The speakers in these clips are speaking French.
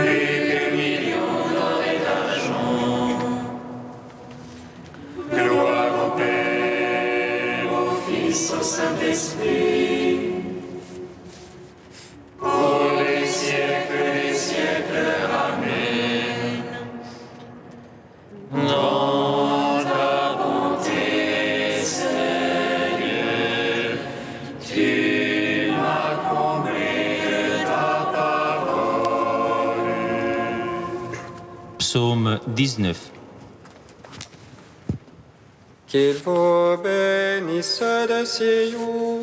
plus que millions d'or et d'argent. Gloire au Père, au Fils, au Saint-Esprit, pour les siècles des siècles. Amen. Dans ta bonté, Seigneur, tu m'as comblé de ta parole. Psaume 19. Qu'il vous bénisse de Sion,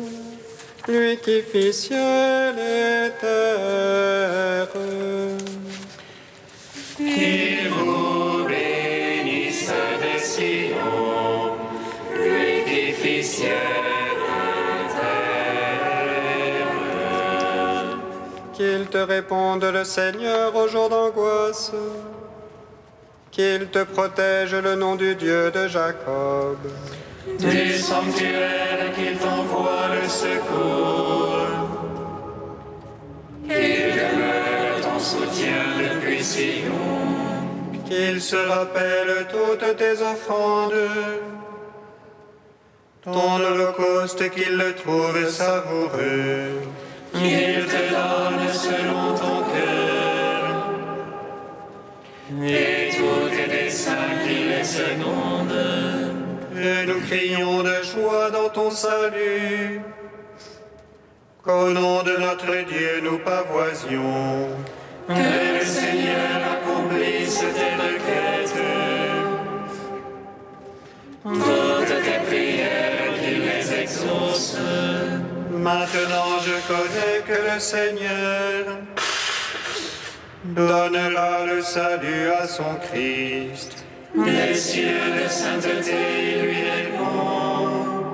lui qui fit ciel et terre. Qu'il vous bénisse de Sion, lui qui fit ciel et terre. Qu'il te réponde le Seigneur au jour d'angoisse. Qu'il te protège le nom du Dieu de Jacob. Du sanctuaire qu'il t'envoie le secours. Qu'il demeure ton soutien depuis Sion. Qu'il se rappelle toutes tes offrandes. Ton holocauste, qu'il le trouve savoureux. Qu'il te donne selon ton cœur. Et tous tes desseins qu'il les seconde. Et nous crions de joie dans ton salut. Qu'au nom de notre Dieu nous pavoisions. Que le Seigneur accomplisse tes requêtes. Toutes tes prières qu'il les exauce. Maintenant je connais que le Seigneur donnera le salut à son Christ. Les cieux de sainteté lui répondent.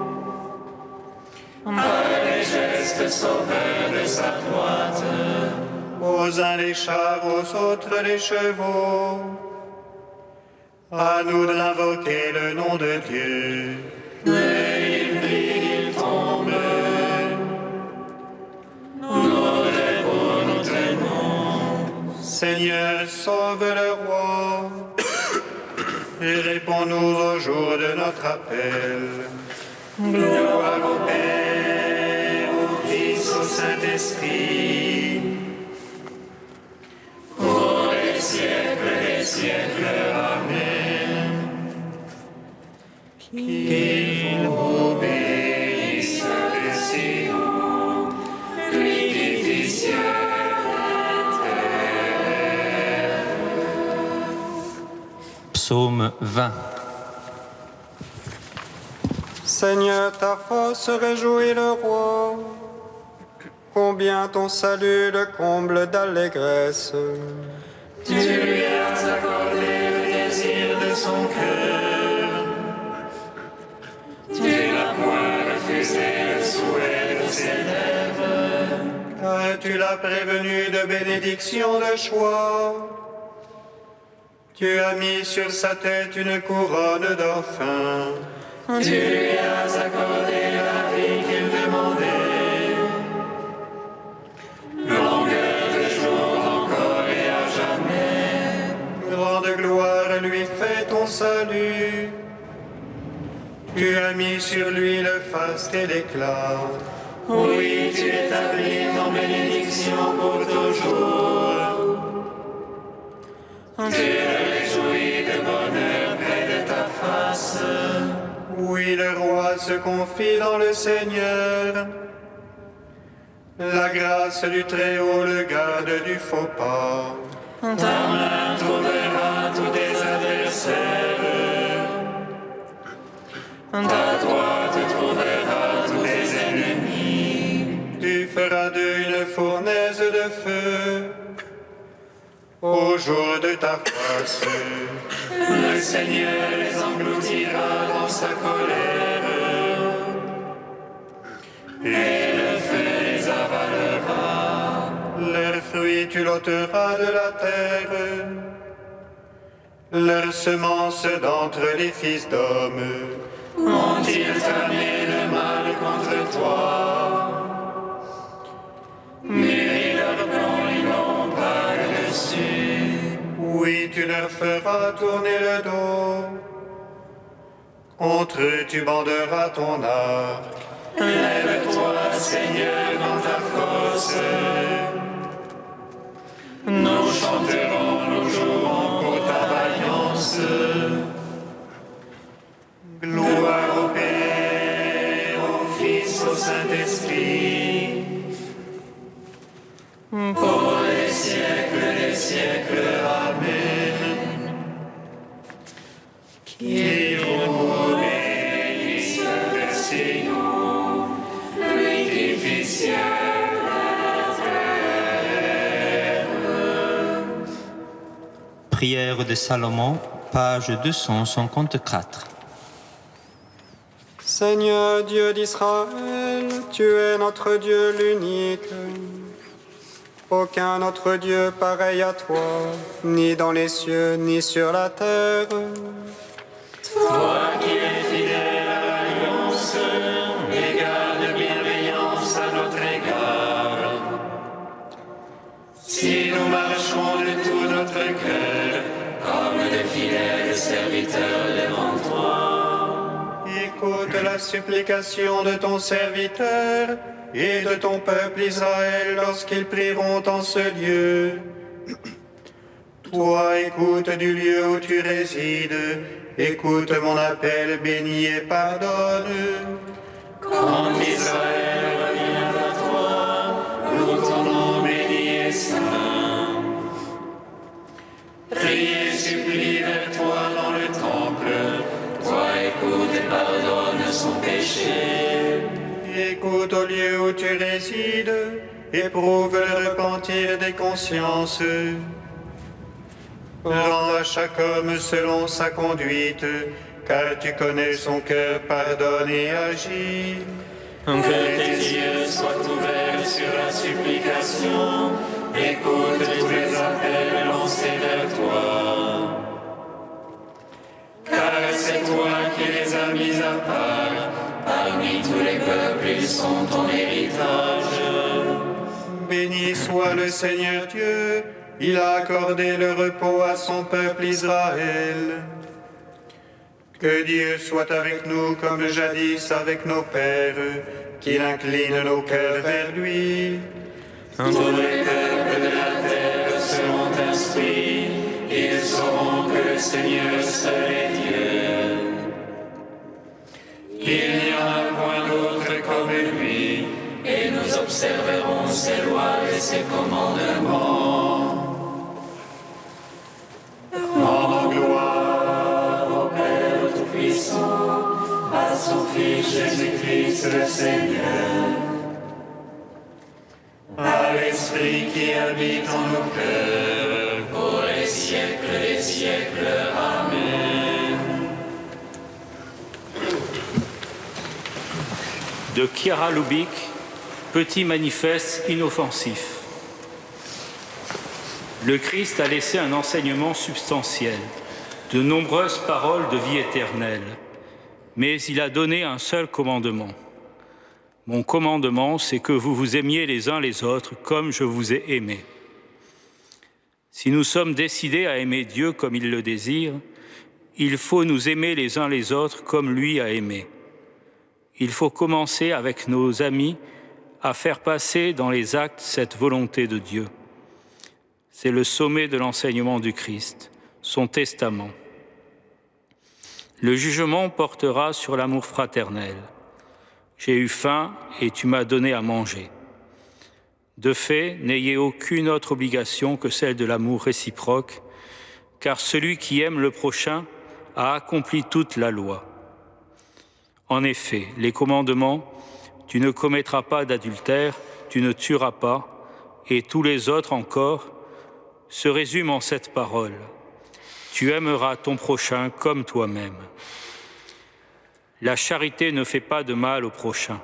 Par les gestes sauveurs de sa droite. Aux uns les chars, aux autres les chevaux. À nous de l'invoquer le nom de Dieu. Et il brille, il tombe. Nous pour nous traînons. Seigneur, sauve le roi. Et réponds-nous au jour de notre appel. Gloire au Père, au Fils, au Saint-Esprit. Pour les siècles des siècles. Amen. Qu'il vous bénisse de Sion, lui qui fit ciel et terre. Psaume 20. Seigneur, ta force réjouit le roi. Combien ton salut le comble d'allégresse. Tu lui as accordé le désir de son cœur. Tu n'as point refusé le souhait de ses lèvres. Car tu l'as prévenu de bénédiction de choix. Tu as mis sur sa tête une couronne d'or fin. Tu lui as accordé la vie qu'il demandait. Longueur de jour encore et à jamais. Grande gloire lui fait ton salut. Tu as mis sur lui le faste et l'éclat. Oui, tu établis ton bénédiction pour toujours. Tu le réjouis de bonheur près de ta face. Oui, le roi se confie dans le Seigneur. La grâce du Très-Haut le garde du faux pas. Ta main trouvera tous tes adversaires. Ta droite trouvera tous tes ennemis. Tu feras d'eux une fournaise de feu au jour de ta face. Le Seigneur les engloutira dans sa colère. Et le feu les avalera. Leurs fruits tu l'ôteras de la terre. Leurs semences d'entre les fils d'hommes. Ont-ils tramé le mal contre toi? Mûri leur plomb, ils n'ont pas dessus. leur feras tourner le dos. Contre eux, tu banderas ton arc. Lève-toi, Seigneur, dans ta force. Nous chanterons, nous jouerons pour ta vaillance. Gloire au Père, au Fils, au Saint-Esprit. Pour les siècles des siècles. Amen. Qui vous bénisse, Seigneur, lui qui fit ciel et terre. Prière de Salomon, page 254. Seigneur Dieu d'Israël, tu es notre Dieu l'unique. Aucun autre Dieu pareil à toi, ni dans les cieux, ni sur la terre. Toi qui es fidèle à l'alliance et garde bienveillance à notre égard. Si nous marchons de tout notre cœur, comme de fidèles serviteurs devant toi. Écoute la supplication de ton serviteur et de ton peuple Israël lorsqu'ils prieront en ce lieu. Toi, écoute du lieu où tu résides, écoute mon appel, bénis et pardonne. Quand Israël revient à toi, loue ton nom béni et saint. Prie et supplie vers toi dans le temple, toi écoute et pardonne son péché. Écoute au lieu où tu résides, éprouve le repentir des consciences. Rends à chaque homme selon sa conduite, car tu connais son cœur, pardonne et agis. Que tes yeux soient ouverts sur la supplication, écoute tous les appels lancés vers toi. Car c'est toi qui les as mis à part, parmi tous les peuples ils sont ton héritage. Béni soit le Seigneur Dieu, il a accordé le repos à son peuple Israël. Que Dieu soit avec nous comme jadis avec nos pères, qu'il incline nos cœurs vers lui. Tous les peuples de la terre seront instruits, ils sauront que le Seigneur seul est Dieu. Il n'y en a point d'autre comme lui, et nous observerons ses lois et ses commandements. Rendons gloire au Père Tout-Puissant, à son Fils Jésus-Christ le Seigneur, à l'Esprit qui habite en nos cœurs, pour les siècles des siècles. Amen. De Chiara Lubick, petit manifeste inoffensif. Le Christ a laissé un enseignement substantiel, de nombreuses paroles de vie éternelle, mais il a donné un seul commandement. Mon commandement, c'est que vous vous aimiez les uns les autres comme je vous ai aimés. Si nous sommes décidés à aimer Dieu comme il le désire, il faut nous aimer les uns les autres comme lui a aimé. Il faut commencer avec nos amis à faire passer dans les actes cette volonté de Dieu. C'est le sommet de l'enseignement du Christ, son testament. Le jugement portera sur l'amour fraternel. J'ai eu faim et tu m'as donné à manger. De fait, n'ayez aucune autre obligation que celle de l'amour réciproque, car celui qui aime le prochain a accompli toute la loi. En effet, les commandements « Tu ne commettras pas d'adultère, tu ne tueras pas » et tous les autres encore se résument en cette parole « Tu aimeras ton prochain comme toi-même ». La charité ne fait pas de mal au prochain.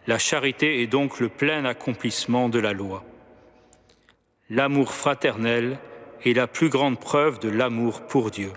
La charité est donc le plein accomplissement de la loi. L'amour fraternel est la plus grande preuve de l'amour pour Dieu.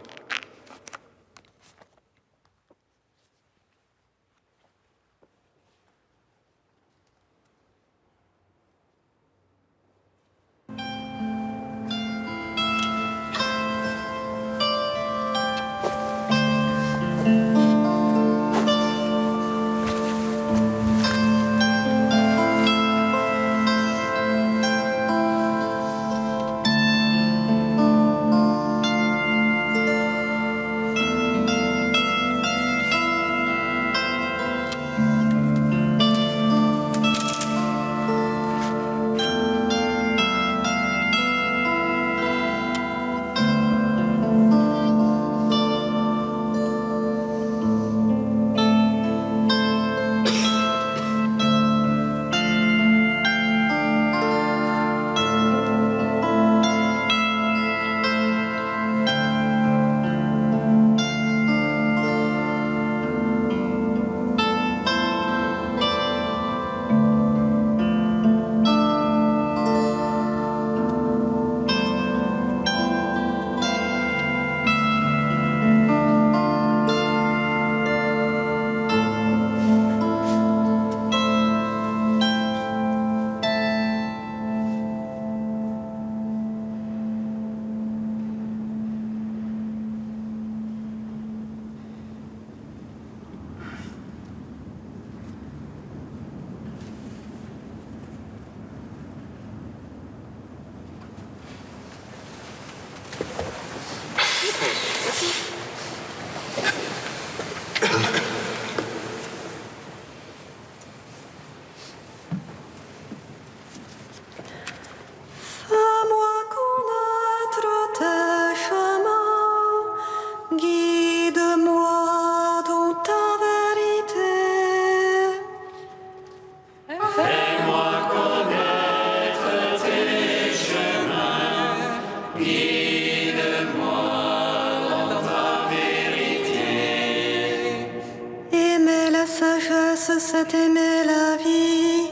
aimer la sagesse, c'est aimer la vie.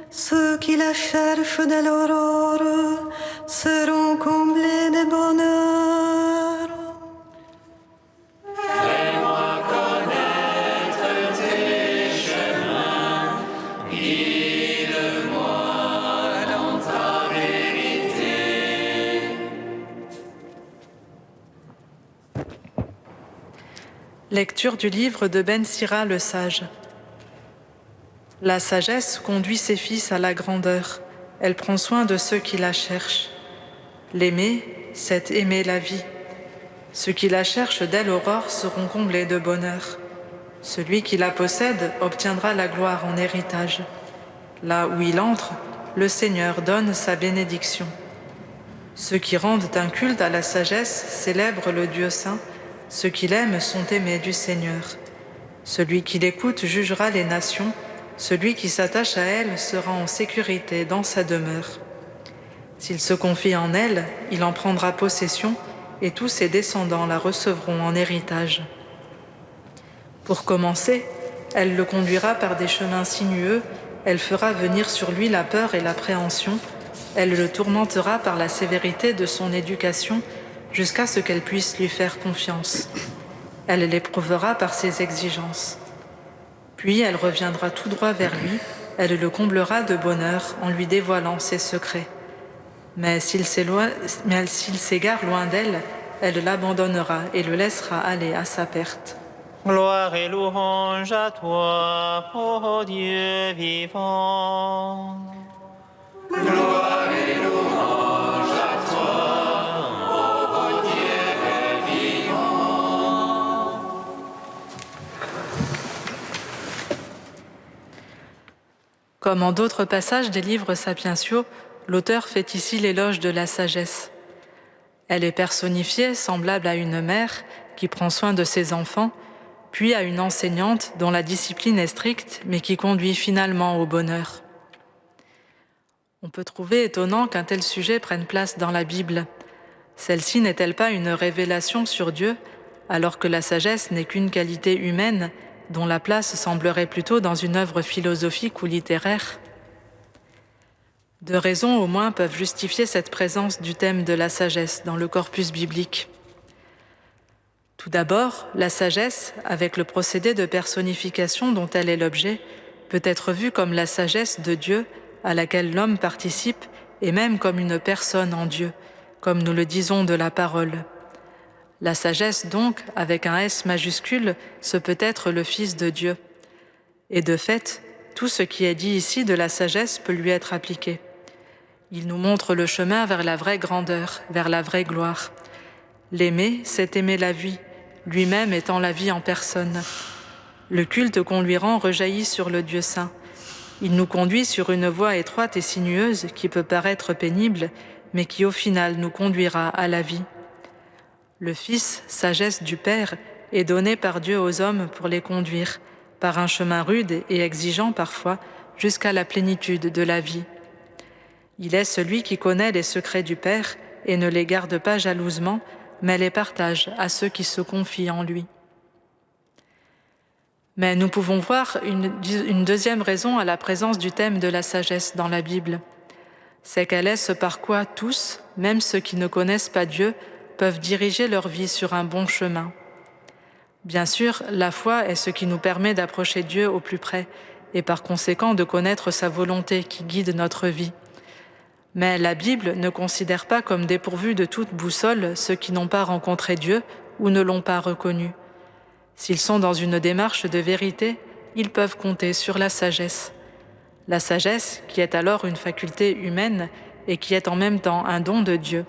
Ceux qui la cherchent dès l'aurore seront comblés de bonheur. Fais-moi connaître tes chemins, guide-moi dans ta vérité. Lecture du livre de Ben Sira le sage. La sagesse conduit ses fils à la grandeur. Elle prend soin de ceux qui la cherchent. L'aimer, c'est aimer la vie. Ceux qui la cherchent dès l'aurore seront comblés de bonheur. Celui qui la possède obtiendra la gloire en héritage. Là où il entre, le Seigneur donne sa bénédiction. Ceux qui rendent un culte à la sagesse célèbrent le Dieu saint. Ceux qui l'aiment sont aimés du Seigneur. Celui qui l'écoute jugera les nations. Celui qui s'attache à elle sera en sécurité dans sa demeure. S'il se confie en elle, il en prendra possession et tous ses descendants la recevront en héritage. Pour commencer, elle le conduira par des chemins sinueux, elle fera venir sur lui la peur et l'appréhension, elle le tourmentera par la sévérité de son éducation jusqu'à ce qu'elle puisse lui faire confiance. Elle l'éprouvera par ses exigences. Puis elle reviendra tout droit vers lui, elle le comblera de bonheur en lui dévoilant ses secrets. Mais s'il s'égare loin d'elle, elle l'abandonnera et le laissera aller à sa perte. Gloire et louange à toi, ô Dieu vivant. Gloire et louange à toi, ô Dieu vivant. Comme en d'autres passages des livres sapientiaux, l'auteur fait ici l'éloge de la sagesse. Elle est personnifiée, semblable à une mère qui prend soin de ses enfants, puis à une enseignante dont la discipline est stricte, mais qui conduit finalement au bonheur. On peut trouver étonnant qu'un tel sujet prenne place dans la Bible. Celle-ci n'est-elle pas une révélation sur Dieu, alors que la sagesse n'est qu'une qualité humaine dont la place semblerait plutôt dans une œuvre philosophique ou littéraire? Deux raisons au moins peuvent justifier cette présence du thème de la sagesse dans le corpus biblique. Tout d'abord, la sagesse, avec le procédé de personnification dont elle est l'objet, peut être vue comme la sagesse de Dieu à laquelle l'homme participe et même comme une personne en Dieu, comme nous le disons de la parole. La sagesse donc, avec un S majuscule, ce peut être le Fils de Dieu. Et de fait, tout ce qui est dit ici de la sagesse peut lui être appliqué. Il nous montre le chemin vers la vraie grandeur, vers la vraie gloire. L'aimer, c'est aimer la vie, lui-même étant la vie en personne. Le culte qu'on lui rend rejaillit sur le Dieu saint. Il nous conduit sur une voie étroite et sinueuse qui peut paraître pénible, mais qui au final nous conduira à la vie. Le Fils, sagesse du Père, est donné par Dieu aux hommes pour les conduire, par un chemin rude et exigeant parfois, jusqu'à la plénitude de la vie. Il est celui qui connaît les secrets du Père et ne les garde pas jalousement, mais les partage à ceux qui se confient en lui. Mais nous pouvons voir une deuxième raison à la présence du thème de la sagesse dans la Bible. C'est qu'elle est ce par quoi tous, même ceux qui ne connaissent pas Dieu, peuvent diriger leur vie sur un bon chemin. Bien sûr, la foi est ce qui nous permet d'approcher Dieu au plus près et par conséquent de connaître sa volonté qui guide notre vie. Mais la Bible ne considère pas comme dépourvus de toute boussole ceux qui n'ont pas rencontré Dieu ou ne l'ont pas reconnu. S'ils sont dans une démarche de vérité, ils peuvent compter sur la sagesse. La sagesse, qui est alors une faculté humaine et qui est en même temps un don de Dieu.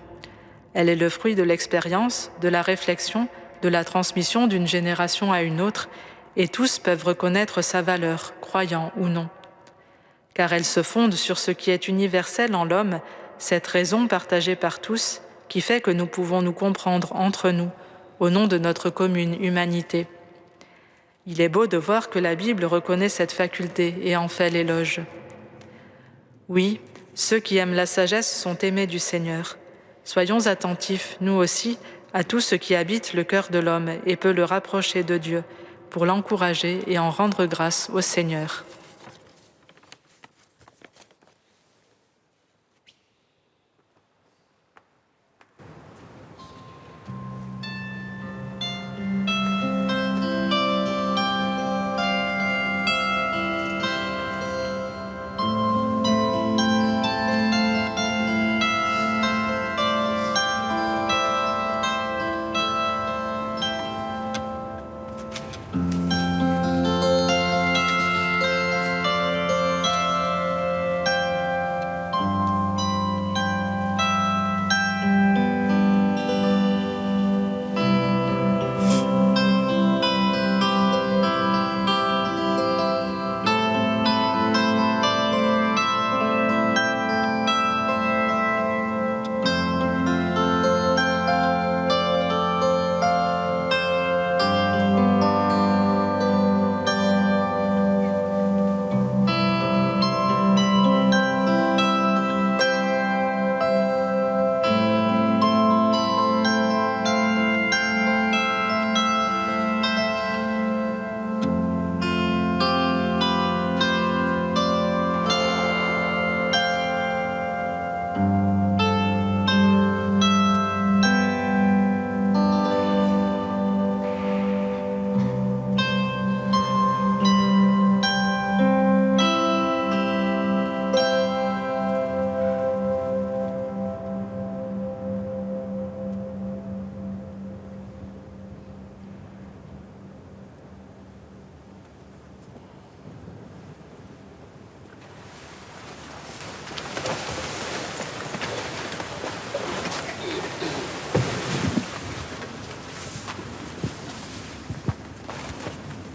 Elle est le fruit de l'expérience, de la réflexion, de la transmission d'une génération à une autre, et tous peuvent reconnaître sa valeur, croyants ou non. Car elle se fonde sur ce qui est universel en l'homme, cette raison partagée par tous, qui fait que nous pouvons nous comprendre entre nous, au nom de notre commune humanité. Il est beau de voir que la Bible reconnaît cette faculté et en fait l'éloge. Oui, ceux qui aiment la sagesse sont aimés du Seigneur. Soyons attentifs, nous aussi, à tout ce qui habite le cœur de l'homme et peut le rapprocher de Dieu, pour l'encourager et en rendre grâce au Seigneur.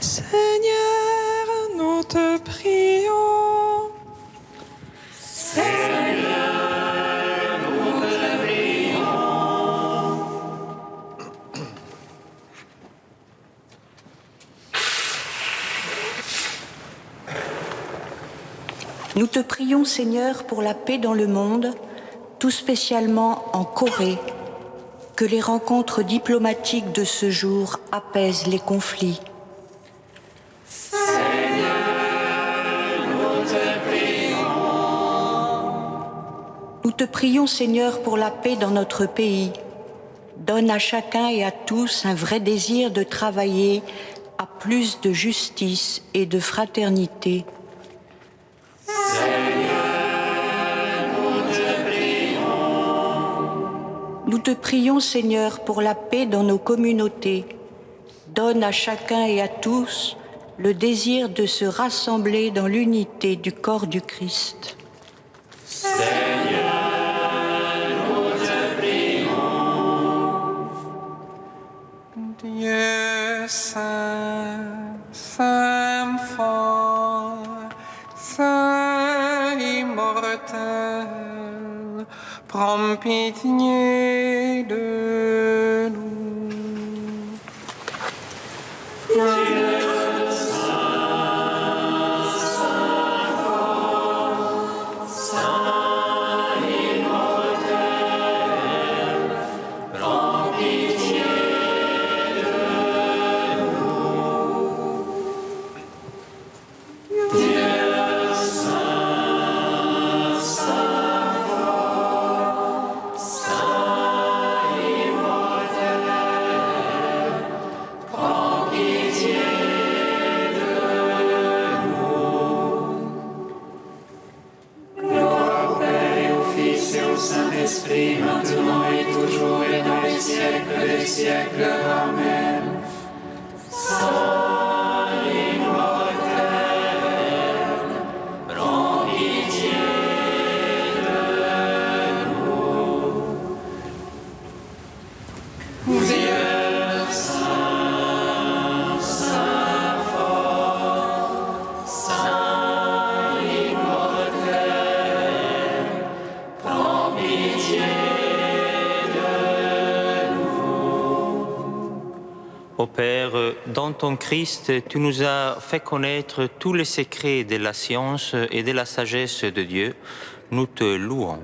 Seigneur, nous te prions. Nous te prions, Seigneur, pour la paix dans le monde, tout spécialement en Corée, que les rencontres diplomatiques de ce jour apaisent les conflits. Nous te prions, Seigneur, pour la paix dans notre pays. Donne à chacun et à tous un vrai désir de travailler à plus de justice et de fraternité. Nous te prions, Seigneur, pour la paix dans nos communautés. Donne à chacun et à tous le désir de se rassembler dans l'unité du corps du Christ. Dieu saint, saint fort, saint immortel, prends pitié de nous. Saint-Esprit, maintenant et toujours et dans les siècles des siècles. Amen. Saint immortel, prends pitié de nous. Dieu saint, saint fort, saint immortel, prends pitié de nous. Ô Père, dans ton Christ, tu nous as fait connaître tous les secrets de la science et de la sagesse de Dieu. Nous te louons.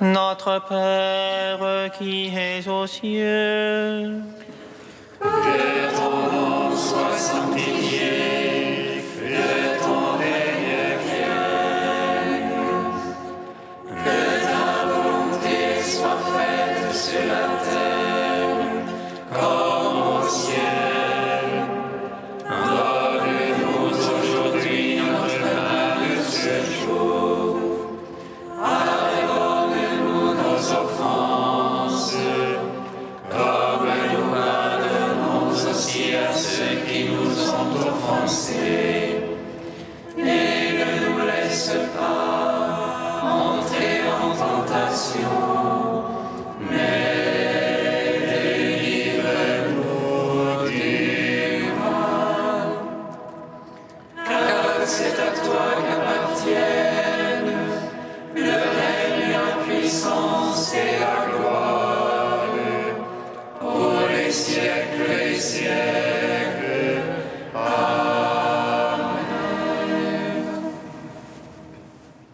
Notre Père qui es aux cieux, Que ton nom soit sanctifié, que ton règne vienne, que ta volonté soit faite sur la terre comme au ciel. Donne-nous aujourd'hui notre pain de ce jour. Pardonne-nous nos offenses, comme nous pardonnons aussi à ceux qui nous ont offensés. Et ne nous laisse pas entrer en tentation, mais délivre-nous du mal. Car c'est à toi qu'appartiennent le règne, la puissance et la gloire pour les siècles des siècles. Amen.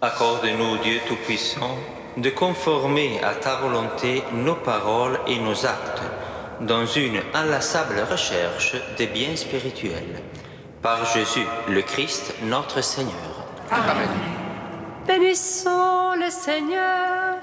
Accorde-nous, Dieu Tout-Puissant, de conformer à ta volonté nos paroles et nos actes dans une inlassable recherche des biens spirituels. Par Jésus, le Christ, notre Seigneur. Amen. Bénissons le Seigneur.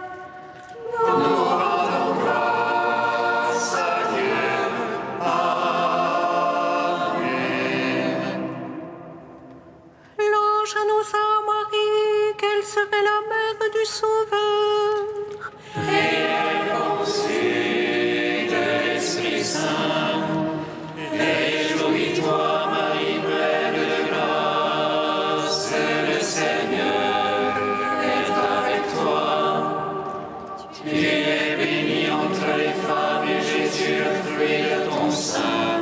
L'ange annonça à Marie qu'elle serait la mère du Sauveur. Et elle conçut de l'Esprit Saint. Réjouis-toi, Marie, pleine de grâce, le Seigneur est avec toi. Tu es bénie entre les femmes et Jésus, le fruit de ton sein,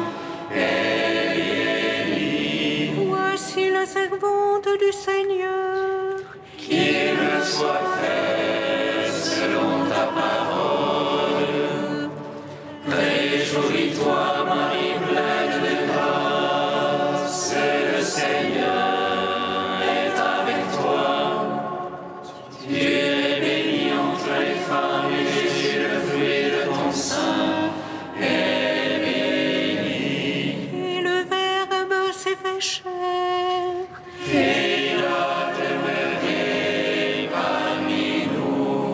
est béni. Voici la servante du Seigneur. Qu'il me soit fait selon ta parole. Réjouis-toi, Marie, pleine de grâce, le Seigneur est avec toi. Tu es bénie entre les femmes et Jésus, le fruit de ton sein, est béni. Et le Verbe s'est fait chair. Et il a demeuré parmi nous.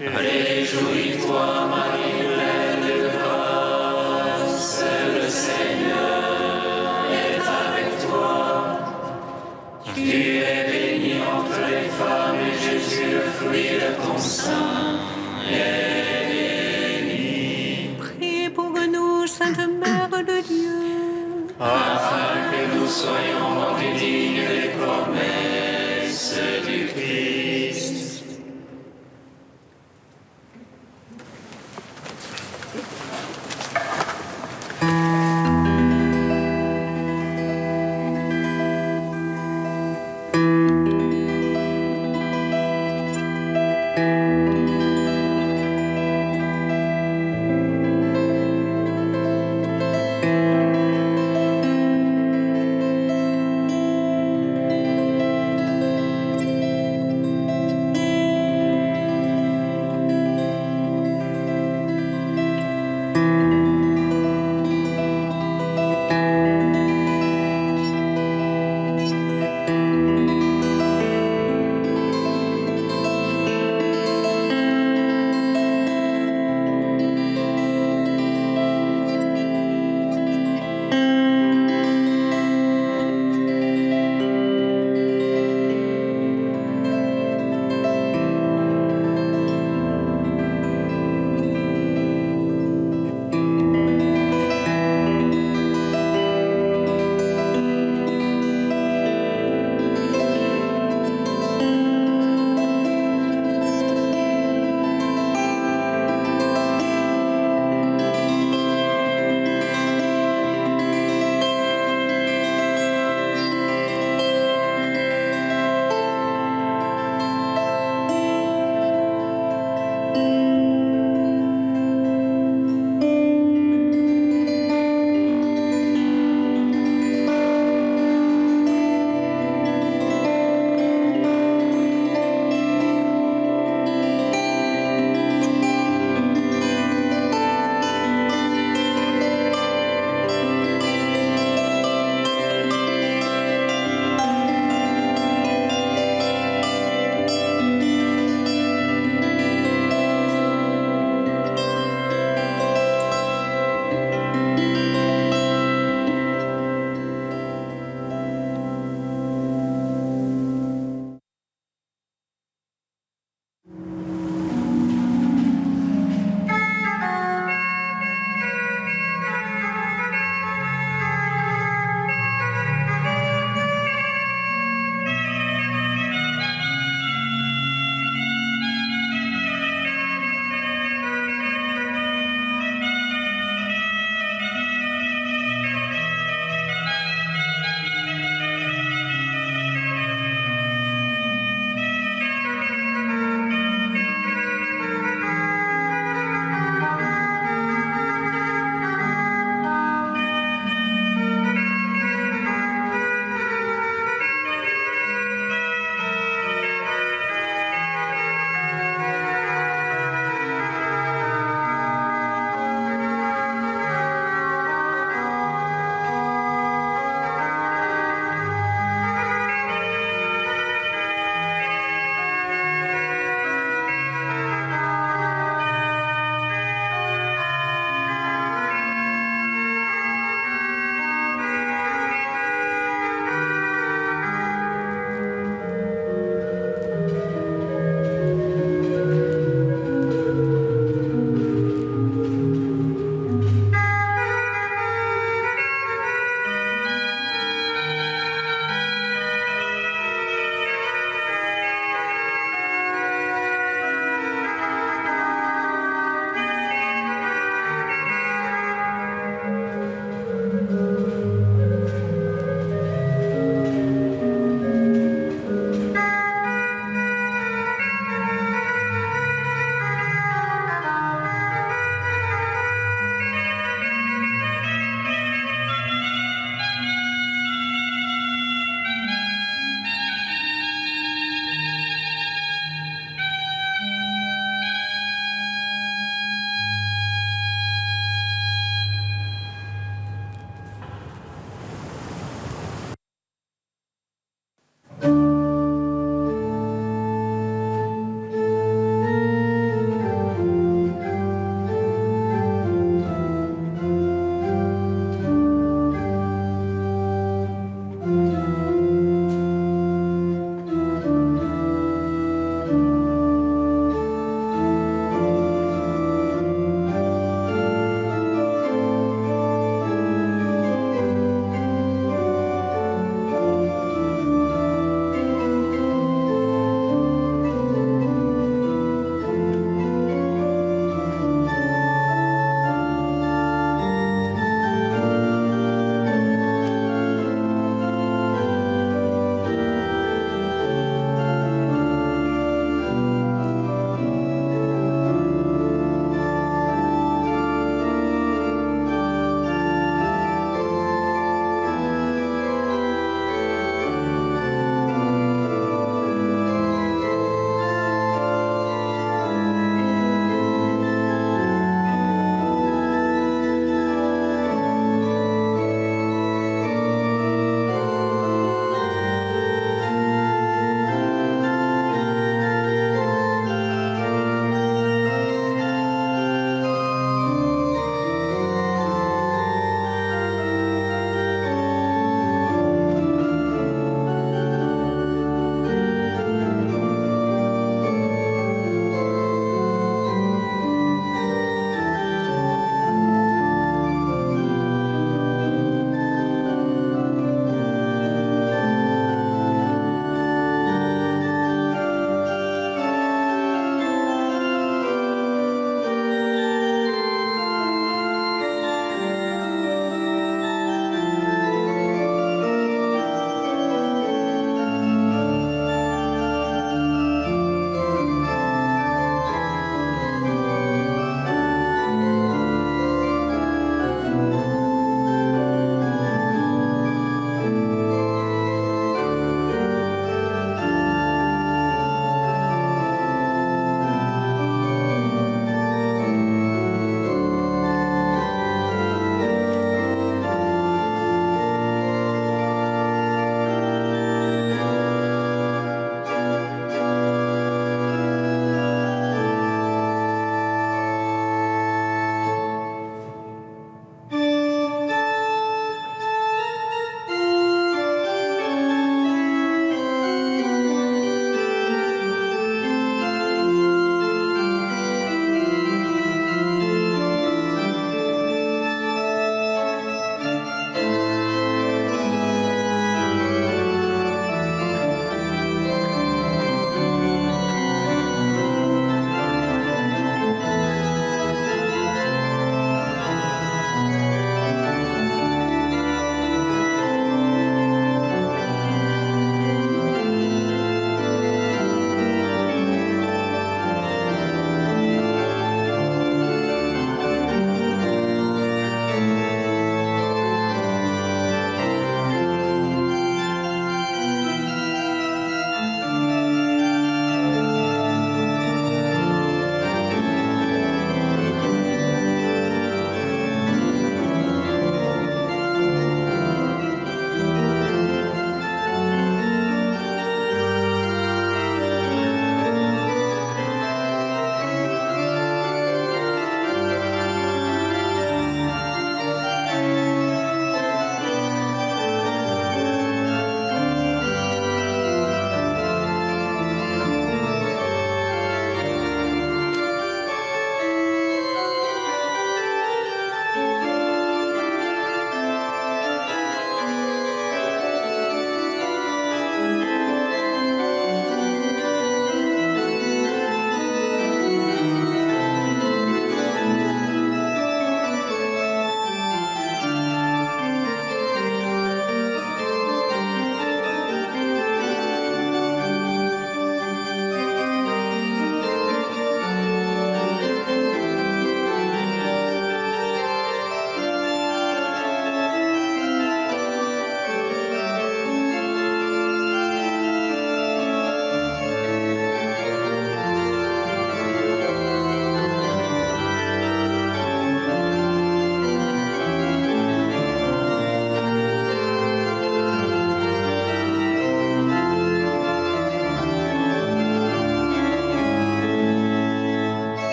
Réjouis-toi,